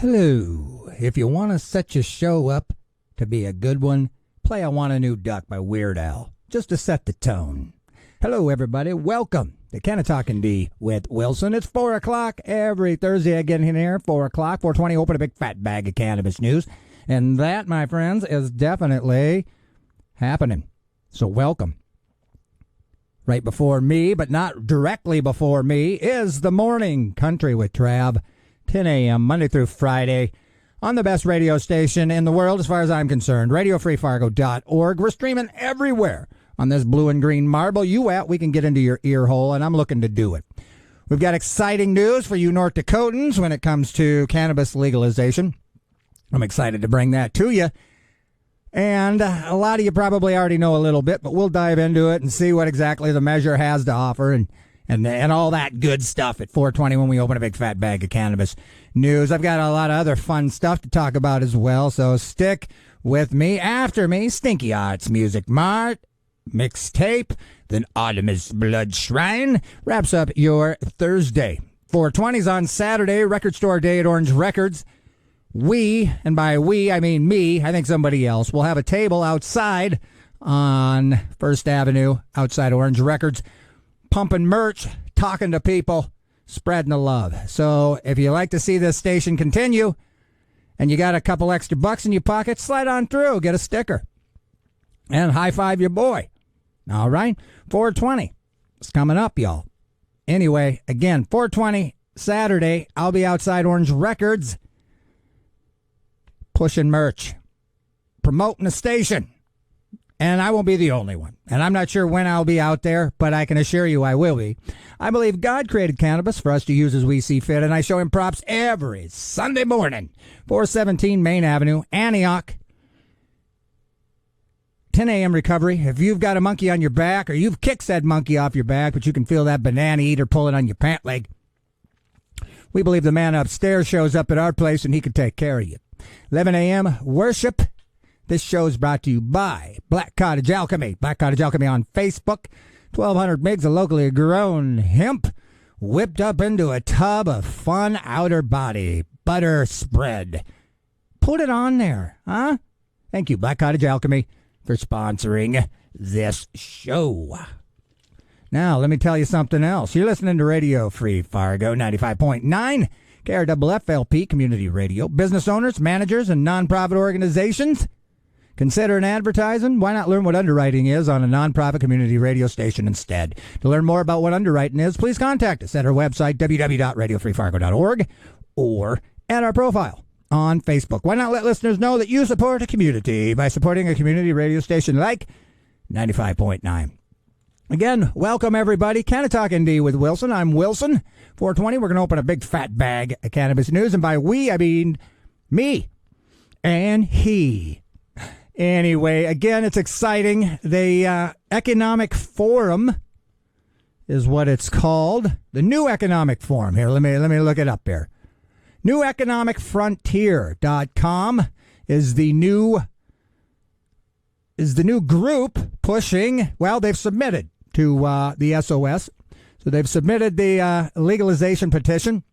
Hello. If you want to set your show up to be a good one, play I Want a New Duck by Weird Al, just to set the tone. Hello, everybody. Welcome to Canna-Talk ND with Wilson. It's 4 o'clock every Thursday. I get in here, 4 o'clock, 4:20, open a big fat bag of cannabis news. And that, my friends, is definitely happening. So welcome. Right before me, but not directly before me, is The Morning Country with Trav, 10 a.m., Monday through Friday, on the best radio station in the world, as far as I'm concerned, RadioFreeFargo.org. We're streaming everywhere on this blue and green marble. We can get into your ear hole, and I'm looking to do it. We've got exciting news for you North Dakotans when it comes to cannabis legalization. I'm excited to bring that to you. And a lot of you probably already know a little bit, but we'll dive into it and see what exactly the measure has to offer and all that good stuff at 4:20 when we open a big fat bag of cannabis news. I've got a lot of other fun stuff to talk about as well, so stick with me. After me, Stinky Arts Music Mart mixtape, then Artemis Blood Shrine wraps up your Thursday. 4:20's on Saturday, Record Store Day at Orange Records. We, and by we, I mean me, I think somebody else, will have a table outside on First Avenue, outside Orange Records, pumping merch, talking to people, spreading the love. So if you like to see this station continue, and you got a couple extra bucks in your pocket, slide on through, get a sticker, and high-five your boy. All right? 4:20. It's coming up, y'all. Anyway, again, 4:20, Saturday, I'll be outside Orange Records, pushing merch, promoting the station, and I won't be the only one. And I'm not sure when I'll be out there, but I can assure you I will be. I believe God created cannabis for us to use as we see fit, and I show him props every Sunday morning. 417 Main Avenue, Antioch, 10 a.m. recovery. If you've got a monkey on your back, or you've kicked said monkey off your back, but you can feel that banana eater pulling on your pant leg, we believe the man upstairs shows up at our place and he can take care of you. 11 a.m. worship. This show is brought to you by Black Cottage Alchemy. Black Cottage Alchemy on Facebook. 1,200 mgs of locally grown hemp whipped up into a tub of fun outer body butter spread. Put it on there, huh? Thank you, Black Cottage Alchemy, for sponsoring this show. Now, let me tell you something else. You're listening to Radio Free Fargo 95.9. KRFFLP Community Radio. Business owners, managers, and nonprofit organizations, consider an advertising. Why not learn what underwriting is on a nonprofit community radio station instead? To learn more about what underwriting is, please contact us at our website, www.radiofreefargo.org, or at our profile on Facebook. Why not let listeners know that you support a community by supporting a community radio station like 95.9? Again, welcome everybody. Canna-Talk ND with Wilson. I'm Wilson. 4:20, we're going to open a big fat bag of cannabis news. And by we, I mean me and he. Anyway, again, it's exciting. The Economic Forum is what it's called. The New Economic Forum. Here, let me look it up here. NewEconomicFrontier.com is the new group pushing. Well, they've submitted to the SOS. So they've submitted the legalization petition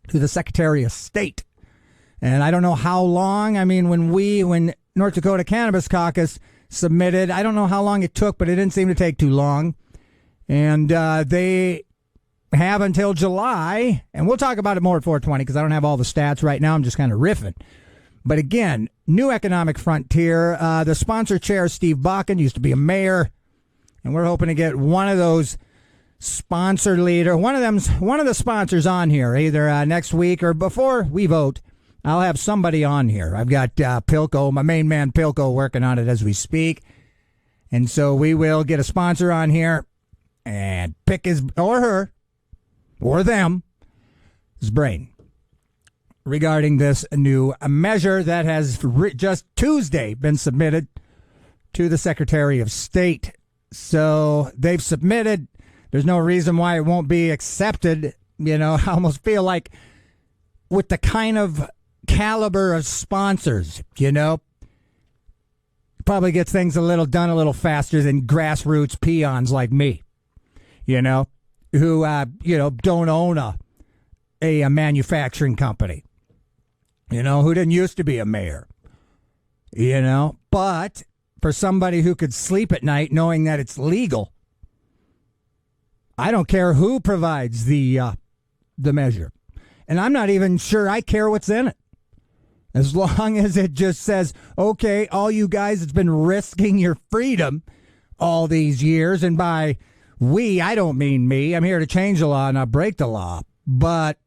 to the Secretary of State. And I don't know how long. I mean, when North Dakota Cannabis Caucus submitted, I don't know how long it took, but it didn't seem to take too long. And they have until July. And we'll talk about it more at 4:20 because I don't have all the stats right now. I'm just kind of riffing. But again, New Economic Frontier, the sponsor chair, Steve Bakken, used to be a mayor. And we're hoping to get one of those sponsor leader, one of the sponsors on here, either next week or before we vote. I'll have somebody on here. I've got Pilko, my main man Pilko, working on it as we speak. And so we will get a sponsor on here and pick his, or her, or them, his brain regarding this new measure that has just Tuesday been submitted to the Secretary of State. So they've submitted. There's no reason why it won't be accepted. You know, I almost feel like with the kind of caliber of sponsors, you know, probably gets things done a little faster than grassroots peons like me, you know, who, don't own a manufacturing company. who didn't used to be a mayor. But for somebody who could sleep at night knowing that it's legal, I don't care who provides the measure. And I'm not even sure I care what's in it. As long as it just says, okay, all you guys that's been risking your freedom all these years, and by we, I don't mean me. I'm here to change the law, not break the law. But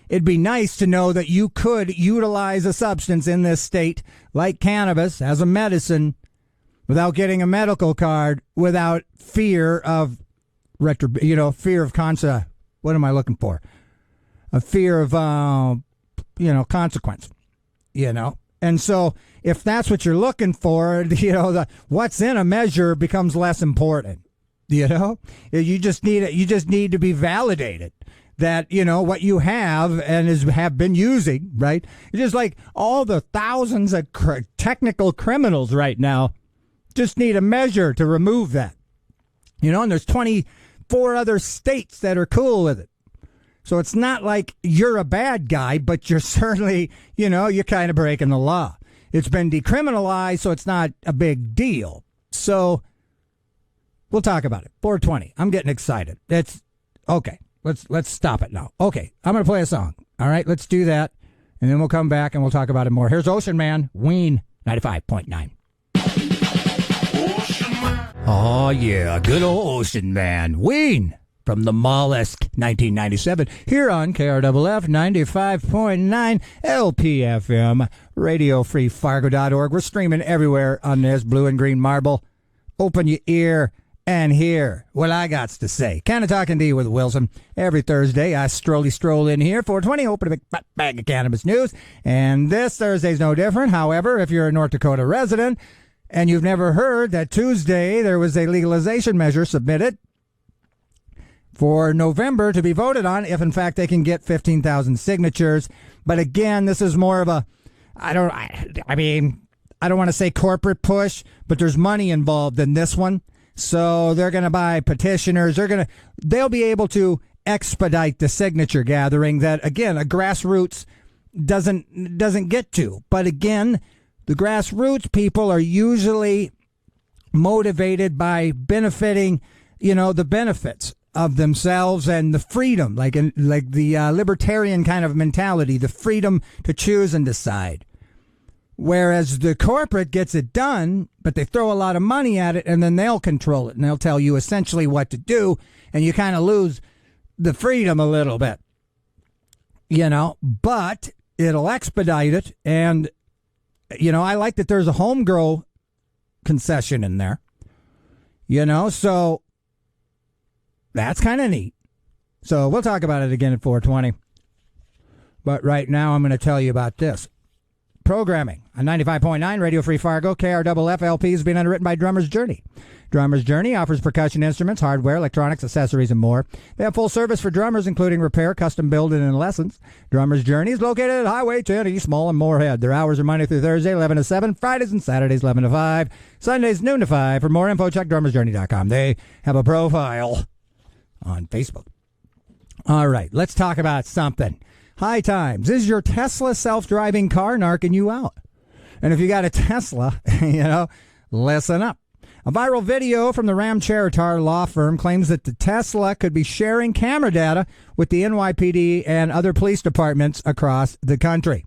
it'd be nice to know that you could utilize a substance in this state like cannabis as a medicine without getting a medical card, without fear of fear of what am I looking for? A fear of consequence, And so if that's what you're looking for, what's in a measure becomes less important. You just need it. You just need to be validated that, what you have and have been using, right? It's just like all the thousands of technical criminals right now just need a measure to remove that, and there's 24 other states that are cool with it. So it's not like you're a bad guy, but you're certainly, you're kind of breaking the law. It's been decriminalized, so it's not a big deal. So we'll talk about it. 420. I'm getting excited. It's okay. Let's stop it now. Okay, I'm going to play a song. All right, let's do that. And then we'll come back and we'll talk about it more. Here's Ocean Man, Ween, 95.9. Oh, yeah, good old Ocean Man, Ween. From the Mollusk, 1997, here on KRFF 95.9 LPFM, RadioFreeFargo.org. We're streaming everywhere on this blue and green marble. Open your ear and hear what I got to say. Canna-Talk ND with Wilson. Every Thursday, I stroll in here, 420, open a big fat bag of cannabis news. And this Thursday's no different. However, if you're a North Dakota resident and you've never heard that Tuesday there was a legalization measure submitted for November to be voted on, if in fact they can get 15,000 signatures. But again, this is more of a, I don't want to say corporate push, but there's money involved in this one. So they're going to buy petitioners. They'll be able to expedite the signature gathering that, again, a grassroots doesn't get to. But again, the grassroots people are usually motivated by benefiting, the benefits of themselves and the freedom, like the libertarian kind of mentality, the freedom to choose and decide. Whereas the corporate gets it done, but they throw a lot of money at it, and then they'll control it, and they'll tell you essentially what to do, and you kind of lose the freedom a little bit, but it'll expedite it. And, I like that there's a home grow concession in there, so that's kind of neat. So we'll talk about it again at 420. But right now I'm going to tell you about this. Programming on 95.9 Radio Free Fargo, KRFF LP is being underwritten by Drummer's Journey. Drummer's Journey offers percussion instruments, hardware, electronics, accessories, and more. They have full service for drummers, including repair, custom building, and lessons. Drummer's Journey is located at Highway 10 East Mall in Moorhead. Their hours are Monday through Thursday, 11 to 7, Fridays and Saturdays, 11 to 5, Sundays, noon to 5. For more info, check drummersjourney.com. They have a profile on Facebook. All right, let's talk about something. High times. Is your Tesla self-driving car narking you out? And if you got a Tesla, listen up. A viral video from the Ram Cheritar law firm claims that the Tesla could be sharing camera data with the NYPD and other police departments across the country.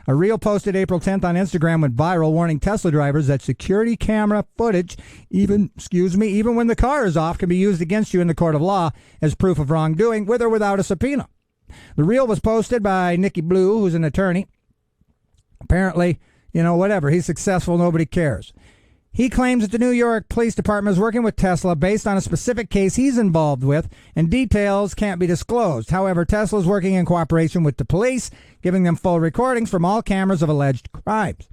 A reel posted April 10th on Instagram went viral, warning Tesla drivers that security camera footage, even when the car is off, can be used against you in the court of law as proof of wrongdoing, with or without a subpoena. The reel was posted by Nicky Blue, who's an attorney. Apparently, whatever. He's successful. Nobody cares. He claims that the New York Police Department is working with Tesla based on a specific case he's involved with, and details can't be disclosed. However, Tesla is working in cooperation with the police, giving them full recordings from all cameras of alleged crimes.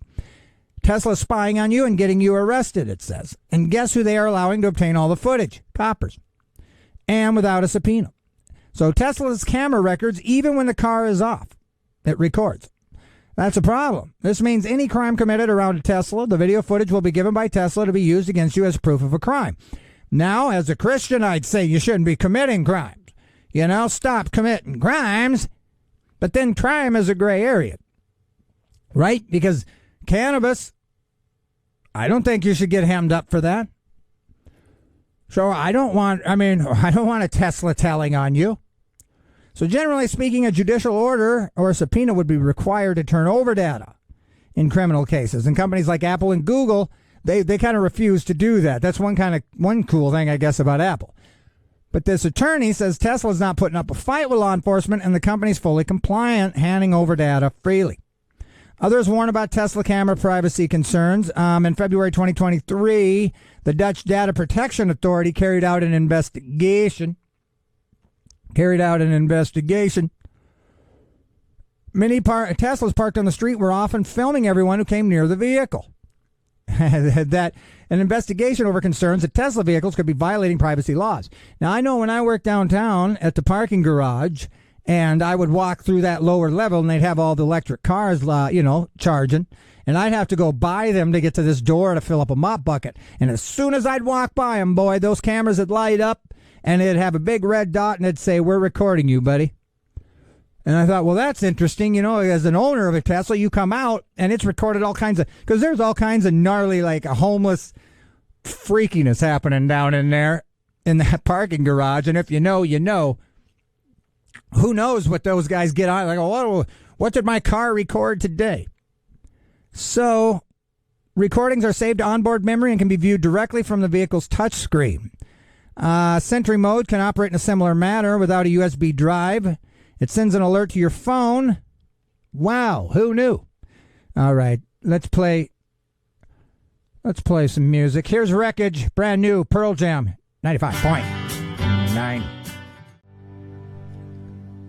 Tesla's spying on you and getting you arrested, it says. And guess who they are allowing to obtain all the footage? Coppers. And without a subpoena. So Tesla's camera records, even when the car is off, it records. That's a problem. This means any crime committed around a Tesla, the video footage will be given by Tesla to be used against you as proof of a crime. Now, as a Christian, I'd say you shouldn't be committing crimes. Stop committing crimes. But then crime is a gray area. right? Because cannabis, I don't think you should get hemmed up for that. So I don't want a Tesla telling on you. So generally speaking, a judicial order or a subpoena would be required to turn over data in criminal cases. And companies like Apple and Google, they kind of refuse to do that. That's one cool thing, I guess, about Apple. But this attorney says Tesla's not putting up a fight with law enforcement and the company's fully compliant, handing over data freely. Others warn about Tesla camera privacy concerns. In February 2023, the Dutch Data Protection Authority carried out an investigation. Many Teslas parked on the street were often filming everyone who came near the vehicle. That an investigation over concerns that Tesla vehicles could be violating privacy laws. Now, I know when I worked downtown at the parking garage, and I would walk through that lower level, and they'd have all the electric cars, charging. And I'd have to go by them to get to this door to fill up a mop bucket. And as soon as I'd walk by them, boy, those cameras would light up, and it'd have a big red dot, and it'd say, "We're recording you, buddy." And I thought, well, that's interesting. As an owner of a Tesla, you come out, and it's recorded all kinds of, because there's all kinds of gnarly, like a homeless freakiness happening down in there in that parking garage. And if you know, you know. Who knows what those guys get on? Like, what did my car record today? So, recordings are saved to onboard memory and can be viewed directly from the vehicle's touchscreen. Sentry mode can operate in a similar manner without a USB drive. It sends an alert to your phone. Wow, who knew? All right, let's play some music. Here's Wreckage, brand new, Pearl Jam, 95.9.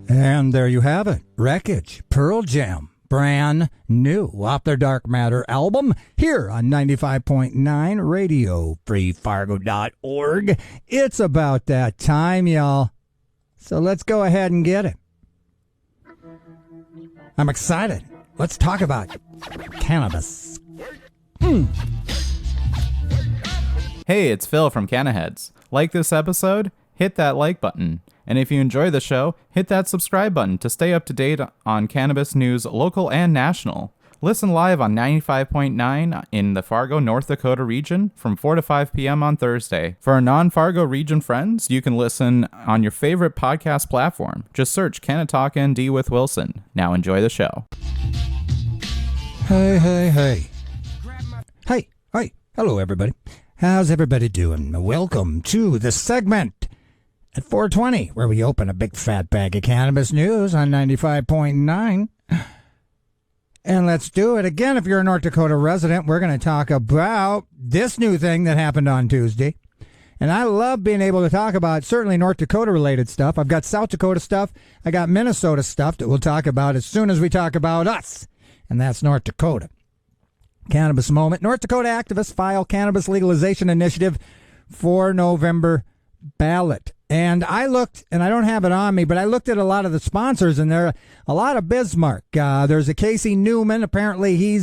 And there you have it. Wreckage, Pearl Jam, brand new, off their Dark Matter album, here on 95.9 Radio Free Fargo.org. It's about that time, y'all. So let's go ahead and get it. I'm excited. Let's talk about cannabis. Hey, it's Phil from Canna-Heads. Like this episode? Hit that like button. And if you enjoy the show, hit that subscribe button to stay up to date on cannabis news, local and national. Listen live on 95.9 in the Fargo, North Dakota region from 4 to 5 p.m. on Thursday. For our non-Fargo region friends, you can listen on your favorite podcast platform. Just search Canna-Talk ND with Wilson. Now enjoy the show. Hey. Hello, everybody. How's everybody doing? Welcome to the segment at 4:20, where we open a big fat bag of cannabis news on 95.9. And let's do it again. If you're a North Dakota resident, we're going to talk about this new thing that happened on Tuesday. And I love being able to talk about certainly North Dakota related stuff. I've got South Dakota stuff. I got Minnesota stuff that we'll talk about as soon as we talk about us. And that's North Dakota. Cannabis moment. North Dakota activists file cannabis legalization initiative for November ballot. And I looked, and I don't have it on me, but I looked at a lot of the sponsors, and there are a lot of Bismarck. There's a Casey Newman. Apparently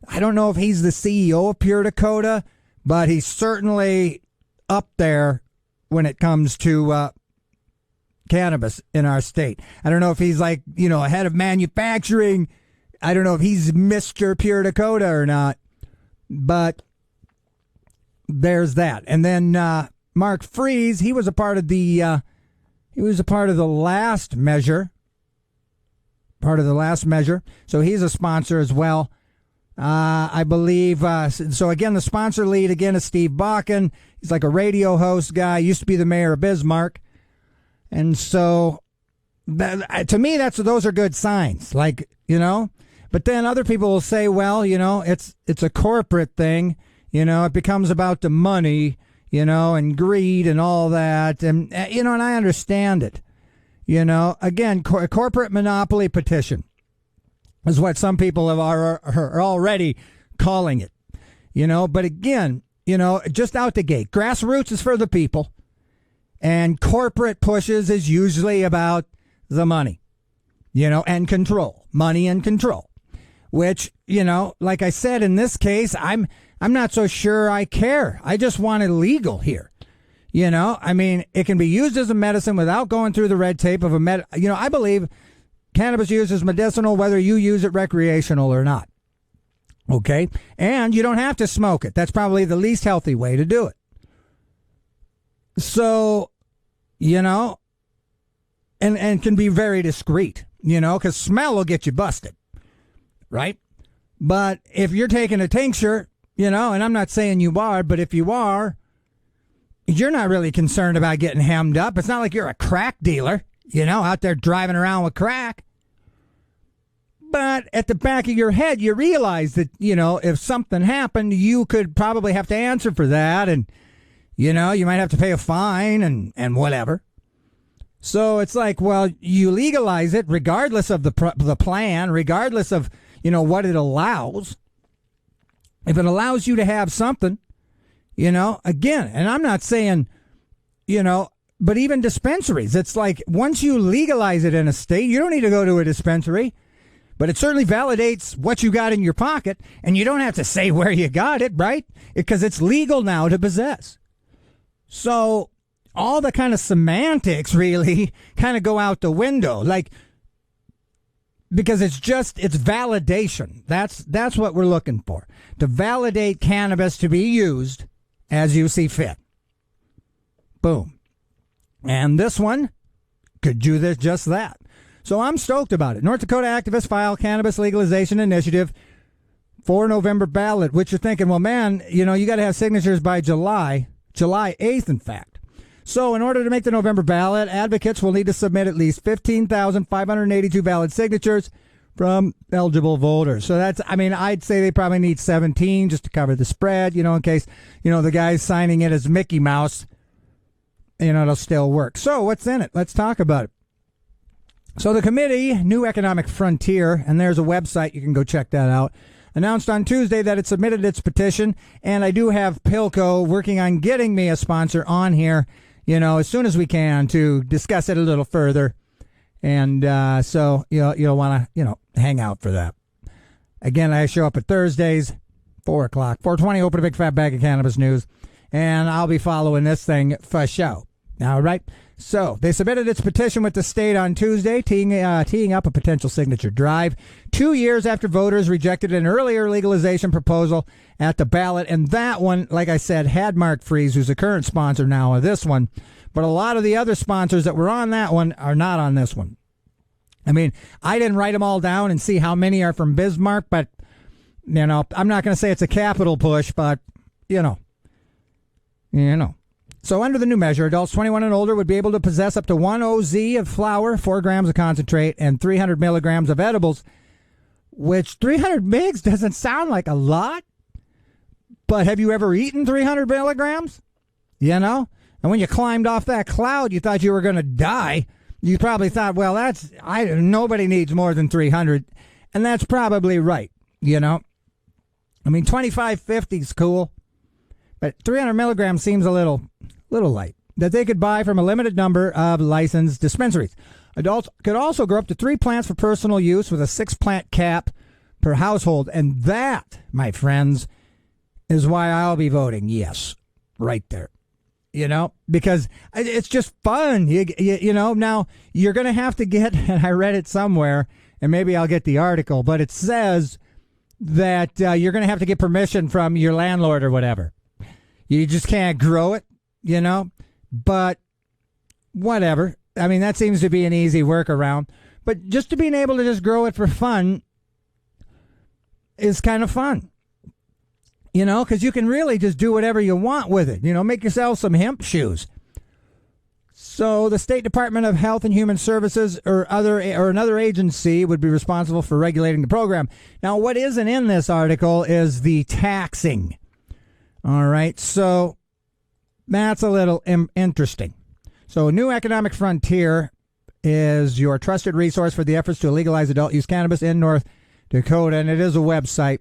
I don't know if he's the CEO of Pure Dakota, but he's certainly up there when it comes to cannabis in our state. I don't know if he's like, head of manufacturing. I don't know if he's Mr. Pure Dakota or not, but there's that. And then Mark Freese, he was a part of the last measure. So he's a sponsor as well. I believe. So again, the sponsor lead again is Steve Bakken. He's like a radio host guy. Used to be the mayor of Bismarck, and so to me, those are good signs. Like, but then other people will say, well, it's a corporate thing. It becomes about the money. And greed and all that. And, and I understand it. Again, corporate monopoly petition is what some people are already calling it. But again, just out the gate, grassroots is for the people. And corporate pushes is usually about the money, and control. Money and control. Which, like I said, in this case, I'm not so sure I care. I just want it legal here. It can be used as a medicine without going through the red tape of a I believe cannabis use is medicinal whether you use it recreational or not. Okay? And you don't have to smoke it. That's probably the least healthy way to do it. So, and can be very discreet, because smell will get you busted, right? But if you're taking a tincture, and I'm not saying you are, but if you are, you're not really concerned about getting hemmed up. It's not like you're a crack dealer, out there driving around with crack. But at the back of your head, you realize that, if something happened, you could probably have to answer for that. And, you might have to pay a fine and whatever. So it's like, well, you legalize it regardless of the plan, regardless of, what it allows. If it allows you to have something, again, and I'm not saying, but even dispensaries, it's like once you legalize it in a state, you don't need to go to a dispensary, but it certainly validates what you got in your pocket, and you don't have to say where you got it, right? Because it's legal now to possess. So all the kind of semantics really kind of go out the window, because it's validation. That's what we're looking for, to validate cannabis to be used as you see fit. Boom. And this one could do just that. So I'm stoked about it. North Dakota activists file cannabis legalization initiative for November ballot, which you're thinking, well, man, you got to have signatures by July 8th, in fact. So in order to make the November ballot, advocates will need to submit at least 15,582 valid signatures from eligible voters. So I'd say they probably need 17 just to cover the spread, in case, the guy's signing it as Mickey Mouse, it'll still work. So what's in it? Let's talk about it. So the committee, New Economic Frontier, and there's a website, you can go check that out, announced on Tuesday that it submitted its petition, and I do have Pilco working on getting me a sponsor on here, as soon as we can to discuss it a little further. And so you'll want to, hang out for that. Again, I show up at Thursdays, 4 o'clock, 4:20, open a big fat bag of cannabis news, and I'll be following this thing for show. All right. So they submitted its petition with the state on Tuesday, teeing up a potential signature drive 2 years after voters rejected an earlier legalization proposal at the ballot. And that one, like I said, had Mark Freese, who's the current sponsor now of this one. But a lot of the other sponsors that were on that one are not on this one. I didn't write them all down and see how many are from Bismarck, but, I'm not going to say it's a capital push, but, So under the new measure, adults 21 and older would be able to possess up to 1 OZ of flour, 4 grams of concentrate, and 300 milligrams of edibles, which 300 mgs doesn't sound like a lot, but have you ever eaten 300 milligrams? And when you climbed off that cloud, you thought you were going to die. You probably thought, well, nobody needs more than 300, and that's probably right, 2550 is cool, but 300 milligrams seems a little light, that they could buy from a limited number of licensed dispensaries. Adults could also grow up to 3 plants for personal use with a 6-plant cap per household. And that, my friends, is why I'll be voting yes, right there. Because it's just fun. Now you're going to have to get, and I read it somewhere, and maybe I'll get the article, but it says that you're going to have to get permission from your landlord or whatever. You just can't grow it. But whatever. That seems to be an easy workaround. But just to being able to just grow it for fun is kind of fun. Because you can really just do whatever you want with it. Make yourself some hemp shoes. So the State Department of Health and Human Services or another agency would be responsible for regulating the program. Now, what isn't in this article is the taxing. All right. So that's a little interesting. So New Economic Frontier is your trusted resource for the efforts to legalize adult use cannabis in North Dakota, and it is a website.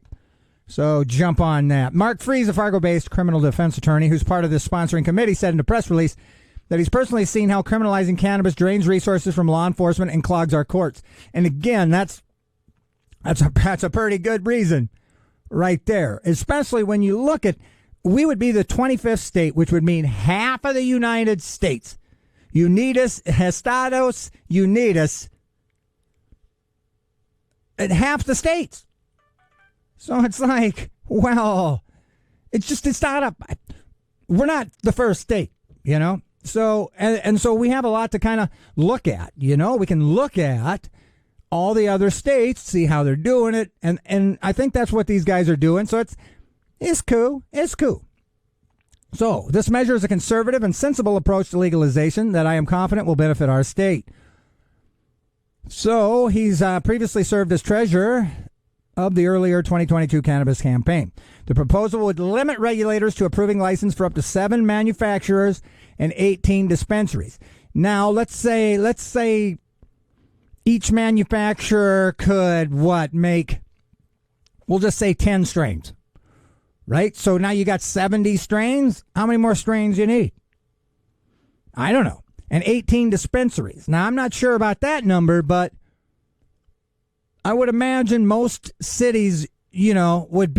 So jump on that. Mark Freese, a Fargo-based criminal defense attorney who's part of this sponsoring committee, said in a press release that he's personally seen how criminalizing cannabis drains resources from law enforcement and clogs our courts. And again, that's a pretty good reason right there, especially when you look at, we would be the 25th state, which would mean half of the United States. Unidas, Estados Unidos, and half the states. So it's like, well, it's not we're not the first state, you know? So, and so we have a lot to kind of look at, you know? We can look at all the other states, see how they're doing it, and I think that's what these guys are doing. So it's cool. It's cool. So this measure is a conservative and sensible approach to legalization that I am confident will benefit our state. So he's previously served as treasurer of the earlier 2022 cannabis campaign. The proposal would limit regulators to approving license for up to 7 manufacturers and 18 dispensaries. Now, let's say each manufacturer could make, we'll just say 10 strains, right? So now you got 70 strains. How many more strains you need? I don't know. And 18 dispensaries. Now, I'm not sure about that number, but I would imagine most cities, you know, would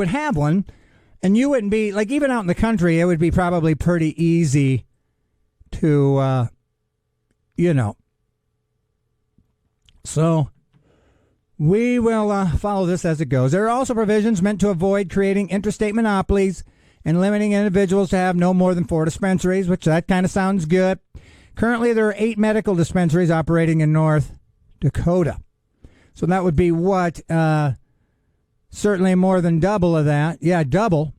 have one, and you wouldn't be, like, even out in the country, it would be probably pretty easy to, you know. So we will follow this as it goes. There are also provisions meant to avoid creating interstate monopolies and limiting individuals to have no more than 4 dispensaries, which that kind of sounds good. Currently, there are 8 medical dispensaries operating in North Dakota. So that would be what? Certainly more than double of that. Yeah, double.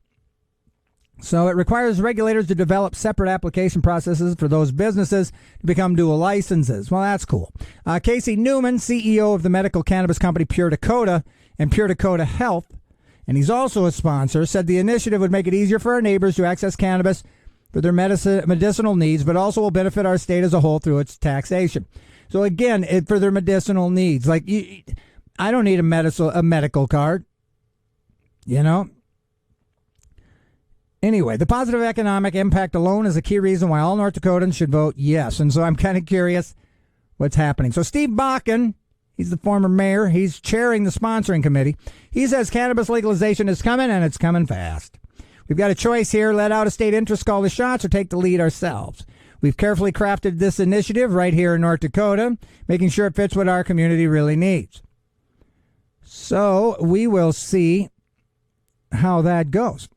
So it requires regulators to develop separate application processes for those businesses to become dual licenses. Well, that's cool. Casey Newman, CEO of the medical cannabis company Pure Dakota and Pure Dakota Health, and he's also a sponsor, said the initiative would make it easier for our neighbors to access cannabis for their medicinal needs, but also will benefit our state as a whole through its taxation. So again, for their medicinal needs. Like, I don't need a medical card, you know? Anyway, the positive economic impact alone is a key reason why all North Dakotans should vote yes. And so I'm kind of curious what's happening. So Steve Bakken, he's the former mayor. He's chairing the sponsoring committee. He says cannabis legalization is coming, and it's coming fast. We've got a choice here. Let out-of-state interests call the shots or take the lead ourselves. We've carefully crafted this initiative right here in North Dakota, making sure it fits what our community really needs. So we will see how that goes.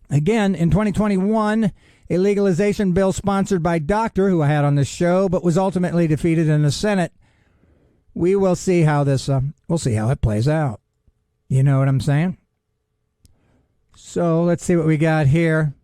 Again, in 2021, a legalization bill sponsored by Doctor, who I had on this show, but was ultimately defeated in the Senate. We will see how we'll see how it plays out. You know what I'm saying? So let's see what we got here.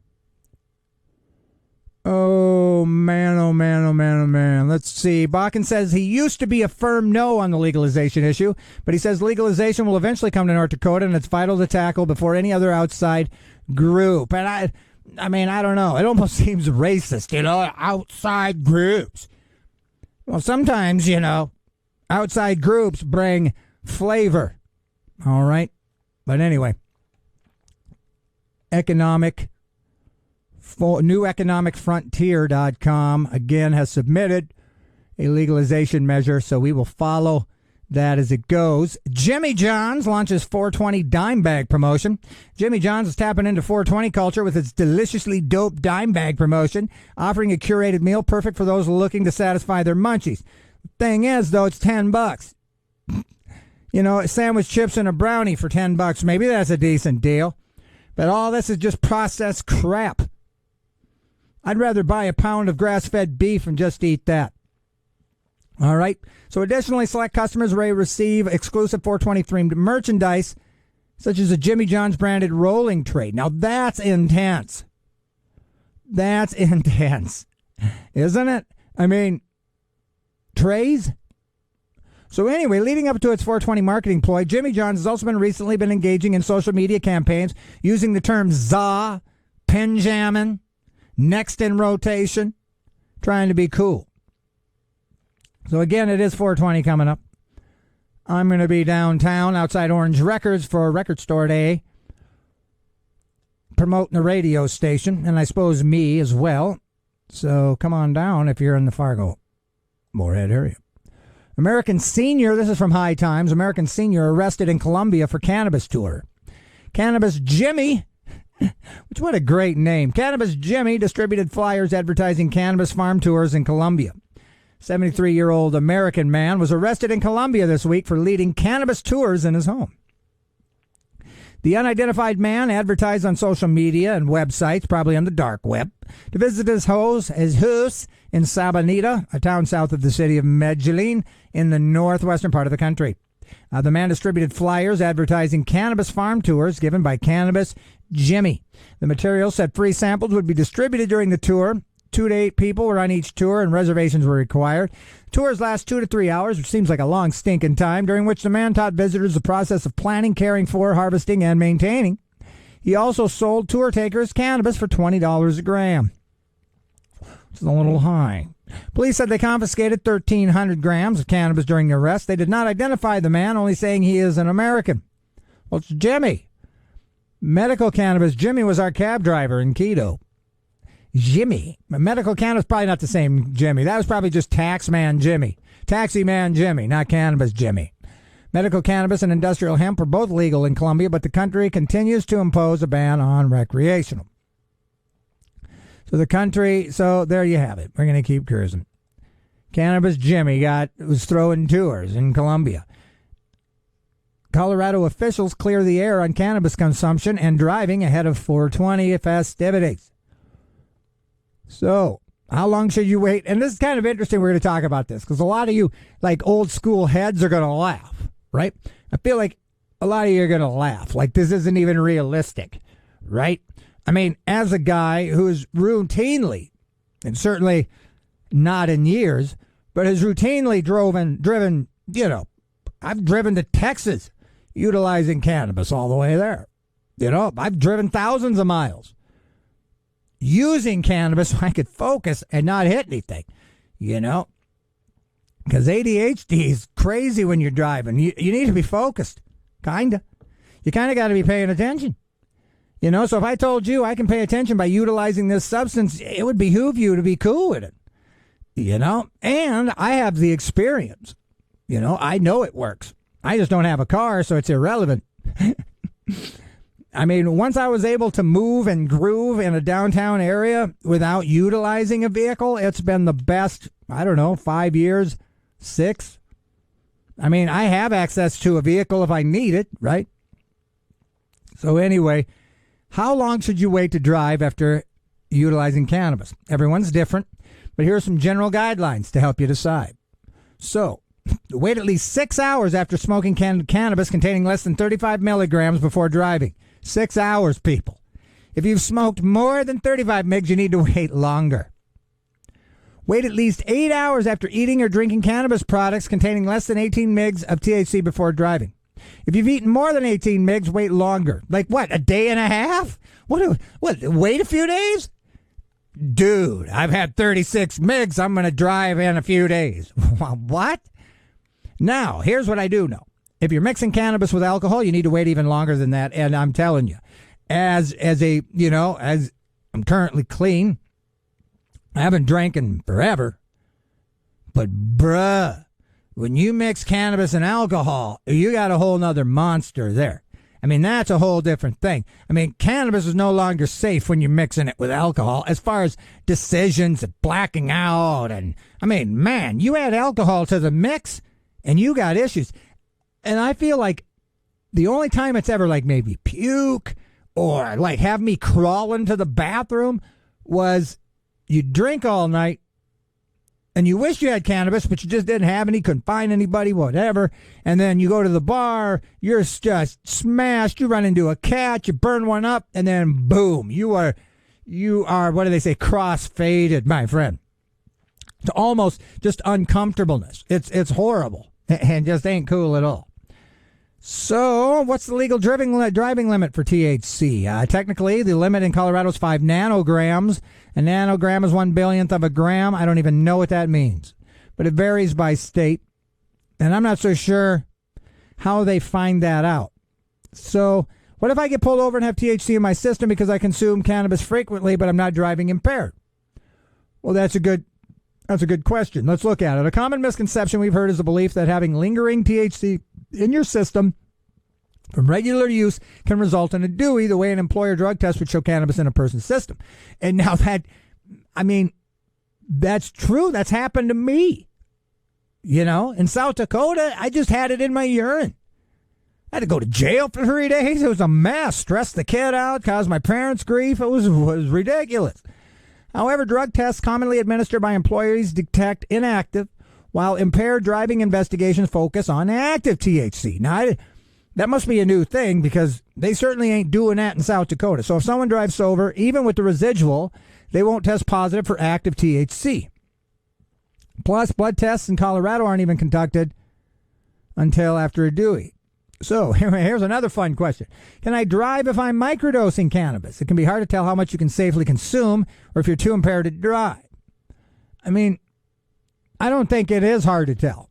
Oh, man, oh, man, oh, man, oh, man. Let's see. Bakken says he used to be a firm no on the legalization issue, but he says legalization will eventually come to North Dakota, and it's vital to tackle before any other outside group. And I mean, I don't know. It almost seems racist, you know, outside groups. Well, sometimes, you know, outside groups bring flavor. All right. But anyway, neweconomicfrontier.com again has submitted a legalization measure, so we will follow that as it goes. Jimmy John's launches 420 dime bag promotion. Jimmy John's is tapping into 420 culture with its deliciously dope dime bag promotion, offering a curated meal perfect for those looking to satisfy their munchies. Thing is, though, it's $10. You know, sandwich chips and a brownie for $10. Maybe that's a decent deal. But all this is just processed crap. I'd rather buy a pound of grass-fed beef and just eat that. All right. So additionally, select customers may receive exclusive 420 themed merchandise, such as a Jimmy John's branded rolling tray. Now that's intense. That's intense, isn't it? I mean, trays. So anyway, leading up to its 420 marketing ploy, Jimmy John's has also recently been engaging in social media campaigns using the terms za, pinjamin, next in rotation, trying to be cool. So again, it is 420 coming up. I'm going to be downtown outside Orange Records for a record store day, promoting the radio station, and I suppose me as well. So come on down if you're in the Fargo, Moorhead area. American senior, this is from High Times, American senior arrested in Colombia for cannabis tour. Cannabis Jimmy, which what a great name. Cannabis Jimmy distributed flyers advertising cannabis farm tours in Colombia. 73-year-old American man was arrested in Colombia this week for leading cannabis tours in his home. The unidentified man advertised on social media and websites, probably on the dark web, to visit his house in Sabanita, a town south of the city of Medellin in the northwestern part of the country. The man distributed flyers advertising cannabis farm tours given by Cannabis Jimmy. The material said free samples would be distributed during the tour. 2 to 8 people were on each tour, and reservations were required. Tours last 2 to 3 hours, which seems like a long stinking time, during which the man taught visitors the process of planting, caring for, harvesting, and maintaining. He also sold tour takers cannabis for $20 a gram. It's a little high. Police said they confiscated 1,300 grams of cannabis during the arrest. They did not identify the man, only saying he is an American. Well, it's Jimmy. Medical cannabis. Jimmy was our cab driver in Quito. Jimmy. Medical cannabis, probably not the same Jimmy. That was probably just Taxi Man Jimmy, not Cannabis Jimmy. Medical cannabis and industrial hemp are both legal in Colombia, but the country continues to impose a ban on recreational. So there you have it. We're going to keep cruising. Cannabis Jimmy was throwing tours in Colombia. Colorado officials clear the air on cannabis consumption and driving ahead of 420 festivities. So, how long should you wait? And this is kind of interesting. We're going to talk about this because a lot of you, like old school heads, are going to laugh, right? I feel like a lot of you are going to laugh. Like this isn't even realistic, right? I mean, as a guy who's routinely, and certainly not in years, but has routinely driven, I've driven to Texas utilizing cannabis all the way there. I've driven thousands of miles using cannabis so I could focus and not hit anything, because ADHD is crazy when you're driving. You need to be focused, kind of. You kind of got to be paying attention. So if I told you I can pay attention by utilizing this substance, it would behoove you to be cool with it, and I have the experience. I know it works. I just don't have a car, so it's irrelevant. I mean, once I was able to move and groove in a downtown area without utilizing a vehicle, it's been the best, 5 years, 6. I mean, I have access to a vehicle if I need it, right? So anyway, how long should you wait to drive after utilizing cannabis? Everyone's different, but here are some general guidelines to help you decide. So, wait at least 6 hours after smoking cannabis containing less than 35 milligrams before driving. 6 hours, people. If you've smoked more than 35 mgs, you need to wait longer. Wait at least 8 hours after eating or drinking cannabis products containing less than 18 mgs of THC before driving. If you've eaten more than 18 mgs, wait longer. Like what, a day and a half? What, wait a few days? Dude, I've had 36 mgs. I'm going to drive in a few days. What? Now, here's what I do know. If you're mixing cannabis with alcohol, you need to wait even longer than that. And I'm telling you, as I'm currently clean, I haven't drank in forever. But bruh, when you mix cannabis and alcohol, you got a whole nother monster there. I mean, that's a whole different thing. I mean, cannabis is no longer safe when you're mixing it with alcohol as far as decisions and blacking out. And I mean, man, you add alcohol to the mix and you got issues. And I feel like the only time it's ever like maybe puke or like have me crawl into the bathroom was you drink all night and you wish you had cannabis, but you just didn't have any, couldn't find anybody, whatever. And then you go to the bar, you're just smashed, you run into a cat, you burn one up, and then boom, you are, what do they say, cross-faded, my friend. It's almost just uncomfortableness. It's horrible and just ain't cool at all. So, what's the legal driving limit for THC? Technically, the limit in Colorado is 5 nanograms. A nanogram is 1/billionth of a gram. I don't even know what that means. But it varies by state. And I'm not so sure how they find that out. So, what if I get pulled over and have THC in my system because I consume cannabis frequently, but I'm not driving impaired? Well, that's a good question. Let's look at it. A common misconception we've heard is the belief that having lingering THC in your system from regular use can result in a Dewey, the way an employer drug test would show cannabis in a person's system. And now that's true. That's happened to me. In South Dakota, I just had it in my urine. I had to go to jail for 3 days. It was a mess. Stressed the kid out, caused my parents grief. It was ridiculous. However, drug tests commonly administered by employees detect inactive, while impaired driving investigations focus on active THC. Now, that must be a new thing because they certainly ain't doing that in South Dakota. So if someone drives sober, even with the residual, they won't test positive for active THC. Plus, blood tests in Colorado aren't even conducted until after a Dewey. So here's another fun question. Can I drive if I'm microdosing cannabis? It can be hard to tell how much you can safely consume or if you're too impaired to drive. I mean, I don't think it is hard to tell,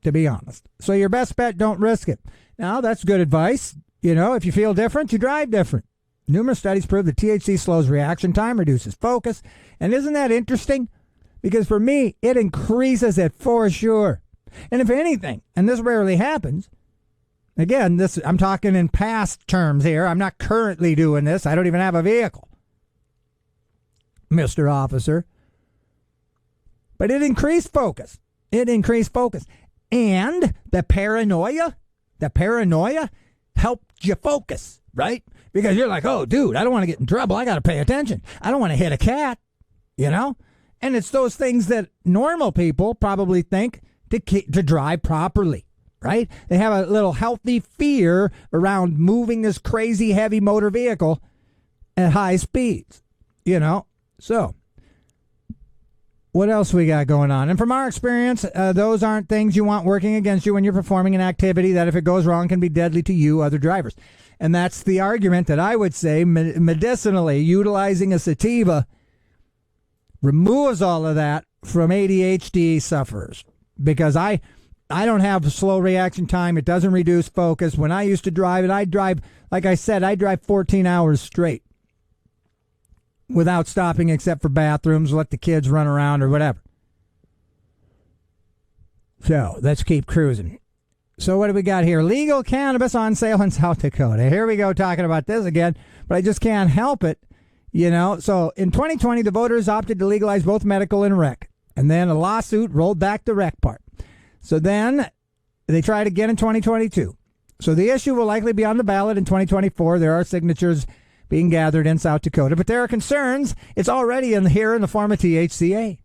to be honest. So your best bet, don't risk it. Now, that's good advice. You know, if you feel different, you drive different. Numerous studies prove that THC slows reaction time, reduces focus. And isn't that interesting? Because for me, it increases it for sure. And if anything, and this rarely happens, again, I'm talking in past terms here. I'm not currently doing this. I don't even have a vehicle, Mr. Officer. But it increased focus. It increased focus. And the paranoia helped you focus, right? Because you're like, oh, dude, I don't want to get in trouble. I got to pay attention. I don't want to hit a cat, you know? And it's those things that normal people probably think to drive properly. Right? They have a little healthy fear around moving this crazy heavy motor vehicle at high speeds, you know? So, what else we got going on? And from our experience, those aren't things you want working against you when you're performing an activity that, if it goes wrong, can be deadly to you, other drivers. And that's the argument that I would say medicinally utilizing a sativa removes all of that from ADHD sufferers. Because I don't have slow reaction time. It doesn't reduce focus. When I used to drive it, I'd drive 14 hours straight without stopping except for bathrooms, let the kids run around or whatever. So let's keep cruising. So what do we got here? Legal cannabis on sale in South Dakota. Here we go talking about this again, but I just can't help it, you know. So in 2020, the voters opted to legalize both medical and rec. And then a lawsuit rolled back the rec part. So then they tried again in 2022. So the issue will likely be on the ballot in 2024. There are signatures being gathered in South Dakota, but there are concerns. It's already here in the form of THCA.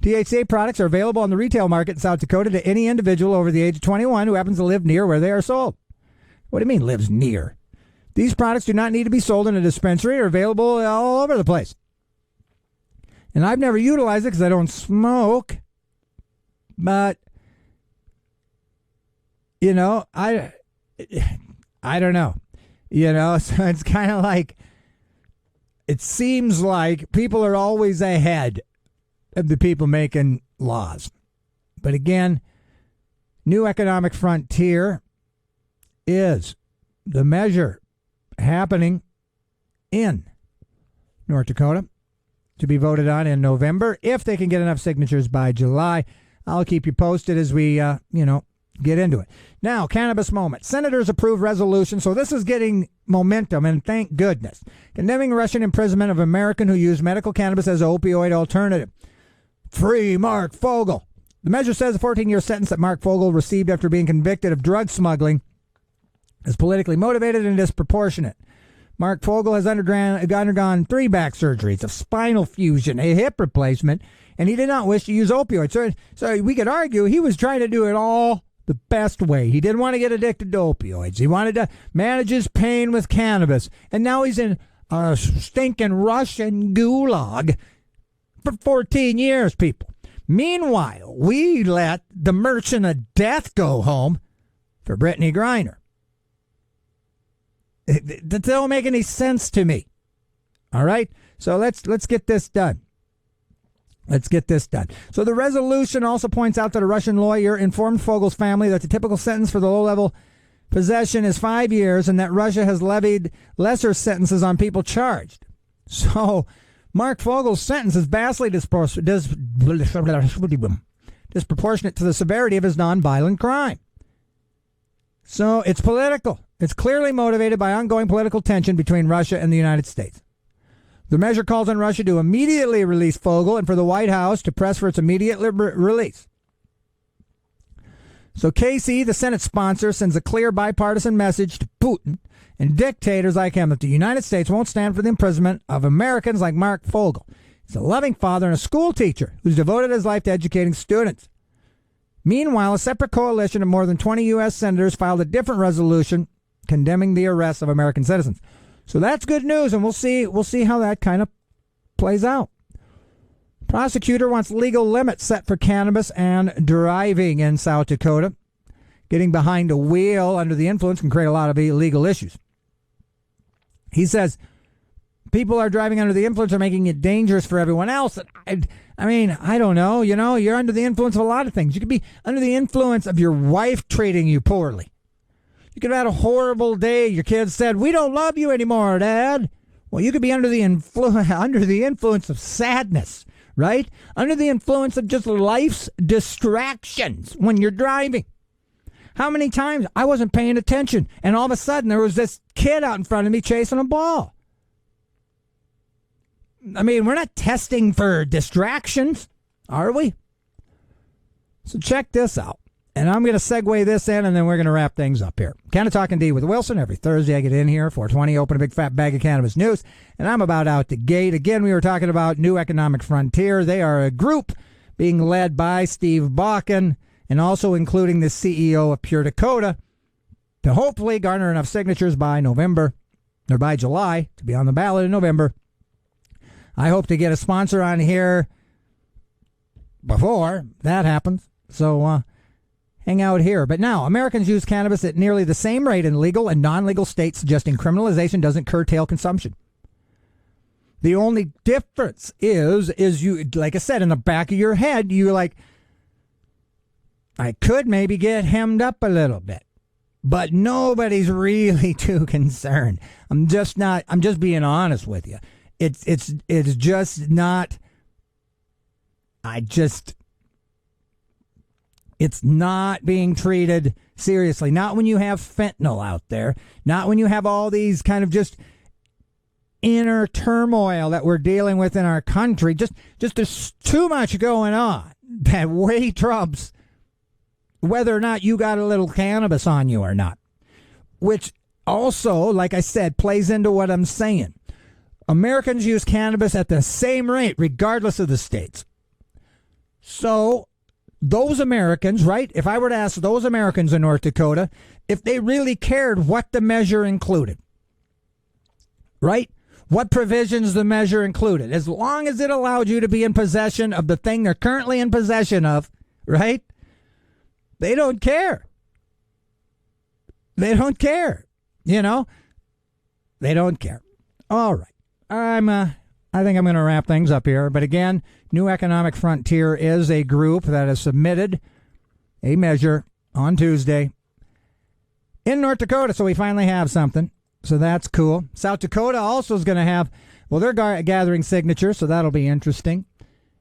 THCA products are available on the retail market in South Dakota to any individual over the age of 21 who happens to live near where they are sold. What do you mean lives near? These products do not need to be sold in a dispensary or available all over the place. And I've never utilized it because I don't smoke, but you know, I don't know. You know, so it's kind of like, it seems like people are always ahead of the people making laws. But again, new economic frontier is the measure happening in North Dakota to be voted on in November. If they can get enough signatures by July, I'll keep you posted as we, get into it. Now, cannabis moment. Senators approve resolution. So this is getting momentum, and thank goodness. Condemning Russian imprisonment of American who used medical cannabis as an opioid alternative. Free Mark Fogel. The measure says a 14-year sentence that Mark Fogel received after being convicted of drug smuggling is politically motivated and disproportionate. Mark Fogel has undergone 3 back surgeries, a spinal fusion, a hip replacement, and he did not wish to use opioids. So we could argue he was trying to do it all the best way. He didn't want to get addicted to opioids. He wanted to manage his pain with cannabis. And now he's in a stinking Russian gulag for 14 years, people. Meanwhile, we let the merchant of death go home for Brittany Griner. That don't make any sense to me. All right? So let's get this done. Let's get this done. So the resolution also points out that a Russian lawyer informed Fogel's family that the typical sentence for the low-level possession is 5 years and that Russia has levied lesser sentences on people charged. So Mark Fogel's sentence is vastly disproportionate to the severity of his nonviolent crime. So it's political. It's clearly motivated by ongoing political tension between Russia and the United States. The measure calls on Russia to immediately release Fogel and for the White House to press for its immediate release. So Casey, the Senate sponsor, sends a clear bipartisan message to Putin and dictators like him that the United States won't stand for the imprisonment of Americans like Mark Fogel. He's a loving father and a school teacher who's devoted his life to educating students. Meanwhile, a separate coalition of more than 20 U.S. senators filed a different resolution condemning the arrest of American citizens. So that's good news, and we'll see how that kind of plays out. Prosecutor wants legal limits set for cannabis and driving in South Dakota. Getting behind a wheel under the influence can create a lot of illegal issues. He says people are driving under the influence are making it dangerous for everyone else. I mean, I don't know. You know, you're under the influence of a lot of things. You could be under the influence of your wife treating you poorly. You could have had a horrible day. Your kids said, "We don't love you anymore, Dad." Well, you could be under the influence of sadness, right? Under the influence of just life's distractions when you're driving. How many times I wasn't paying attention and all of a sudden there was this kid out in front of me chasing a ball? I mean, we're not testing for distractions, are we? So check this out. And I'm going to segue this in, and then we're going to wrap things up here. Canna-Talk ND with Wilson. Every Thursday I get in here, 4:20, open a big fat bag of cannabis news, and I'm about out the gate. Again, we were talking about New Economic Frontier. They are a group being led by Steve Bakken, and also including the CEO of Pure Dakota, to hopefully garner enough signatures by November, or by July, to be on the ballot in November. I hope to get a sponsor on here before that happens. So, hang out here. But now, Americans use cannabis at nearly the same rate in legal and non-legal states, suggesting criminalization doesn't curtail consumption. The only difference is you, like I said, in the back of your head, you're like, I could maybe get hemmed up a little bit. But nobody's really too concerned. I'm just being honest with you. It's just not, it's not being treated seriously. Not when you have fentanyl out there. Not when you have all these kind of just inner turmoil that we're dealing with in our country. Just there's too much going on that way trumps whether or not you got a little cannabis on you or not. Which also, like I said, plays into what I'm saying. Americans use cannabis at the same rate, regardless of the states. So those Americans, right? If I were to ask those Americans in North Dakota if they really cared what the measure included, right? What provisions the measure included, as long as it allowed you to be in possession of the thing they're currently in possession of, right? They don't care. They don't care. You know? They don't care. All right. I think I'm going to wrap things up here. But again, New Economic Frontier is a group that has submitted a measure on Tuesday in North Dakota. So we finally have something. So that's cool. South Dakota also is going to have, well, they're gathering signatures. So that'll be interesting.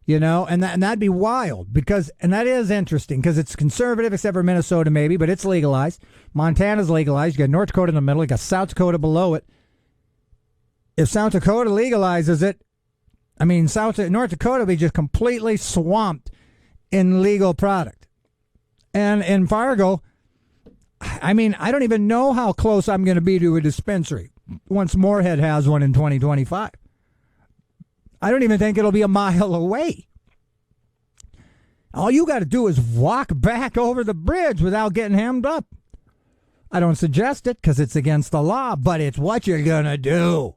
You know, and that'd be wild because, and that is interesting because it's conservative except for Minnesota maybe, but it's legalized. Montana's legalized. You got North Dakota in the middle. You got South Dakota below it. If South Dakota legalizes it, I mean, North Dakota will be just completely swamped in legal product. And in Fargo, I mean, I don't even know how close I'm going to be to a dispensary once Moorhead has one in 2025. I don't even think it'll be a mile away. All you got to do is walk back over the bridge without getting hemmed up. I don't suggest it because it's against the law, but it's what you're going to do.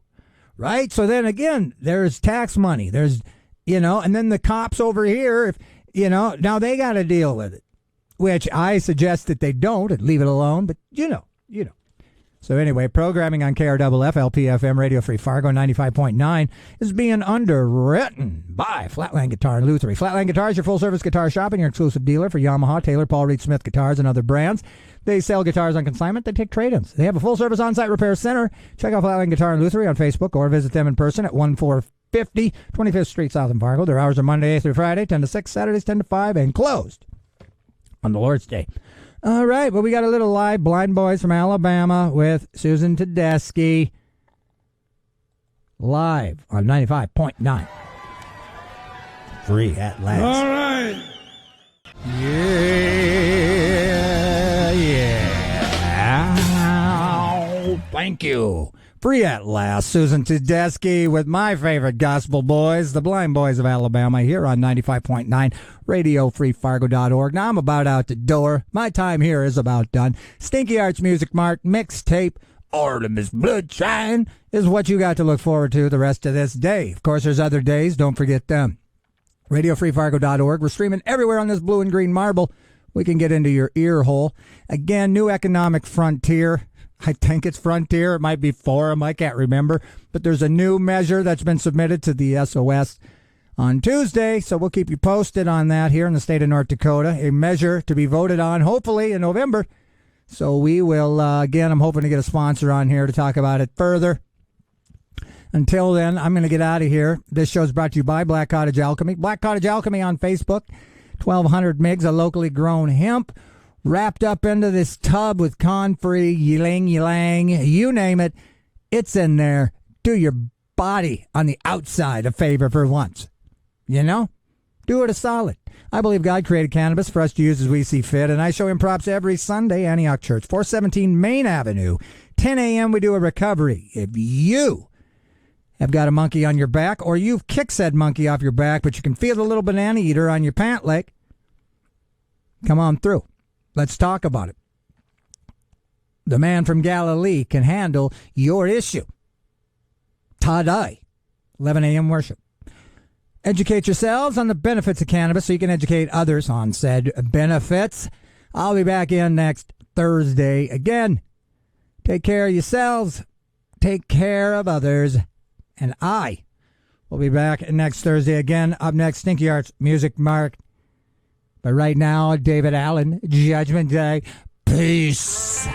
Right? So then again, there's tax money. There's, you know, and then the cops over here, if, you know, now they got to deal with it, which I suggest that they don't and leave it alone. But, you know. So anyway, programming on KRFF, LPFM, Radio Free Fargo, 95.9 is being underwritten by Flatland Guitar and Lutherie. Flatland Guitar is your full-service guitar shop and your exclusive dealer for Yamaha, Taylor, Paul Reed Smith guitars and other brands. They sell guitars on consignment. They take trade-ins. They have a full-service on-site repair center. Check out Flatland Guitar and Lutherie on Facebook or visit them in person at 1450 25th Street South in Fargo. Their hours are Monday through Friday, 10 to 6, Saturdays 10 to 5, and closed on the Lord's Day. All right, well, we got a little live Blind Boys from Alabama with Susan Tedeschi live on 95.9. Free at last. All right. Yeah. Thank you. Free at last. Susan Tedeschi with my favorite gospel boys, the Blind Boys of Alabama, here on 95.9 RadioFreeFargo.org. Now I'm about out the door. My time here is about done. Stinky Arts Music Mart mixtape Artemis Bloodshine is what you got to look forward to the rest of this day. Of course, there's other days. Don't forget them. RadioFreeFargo.org. We're streaming everywhere on this blue and green marble. We can get into your ear hole. Again, New Economic Frontier. I think it's Frontier. It might be Forum. I can't remember. But there's a new measure that's been submitted to the SOS on Tuesday. So we'll keep you posted on that here in the state of North Dakota. A measure to be voted on, hopefully, in November. So we will, again, I'm hoping to get a sponsor on here to talk about it further. Until then, I'm going to get out of here. This show is brought to you by Black Cottage Alchemy. Black Cottage Alchemy on Facebook. 1,200 MIGs of locally grown hemp. Wrapped up into this tub with con-free, ylang, you name it. It's in there. Do your body on the outside a favor for once. You know? Do it a solid. I believe God created cannabis for us to use as we see fit, and I show him props every Sunday. Antioch Church, 417 Main Avenue. 10 a.m. we do a recovery. If you have got a monkey on your back, or you've kicked said monkey off your back, but you can feel the little banana eater on your pant leg, come on through. Let's talk about it. The man from Galilee can handle your issue. Tadai, 11 a.m. worship. Educate yourselves on the benefits of cannabis so you can educate others on said benefits. I'll be back in next Thursday again. Take care of yourselves. Take care of others. And I will be back next Thursday again. Up next, Stinky Arts Music Mart. But right now, David Allen, Judgment Day. Peace.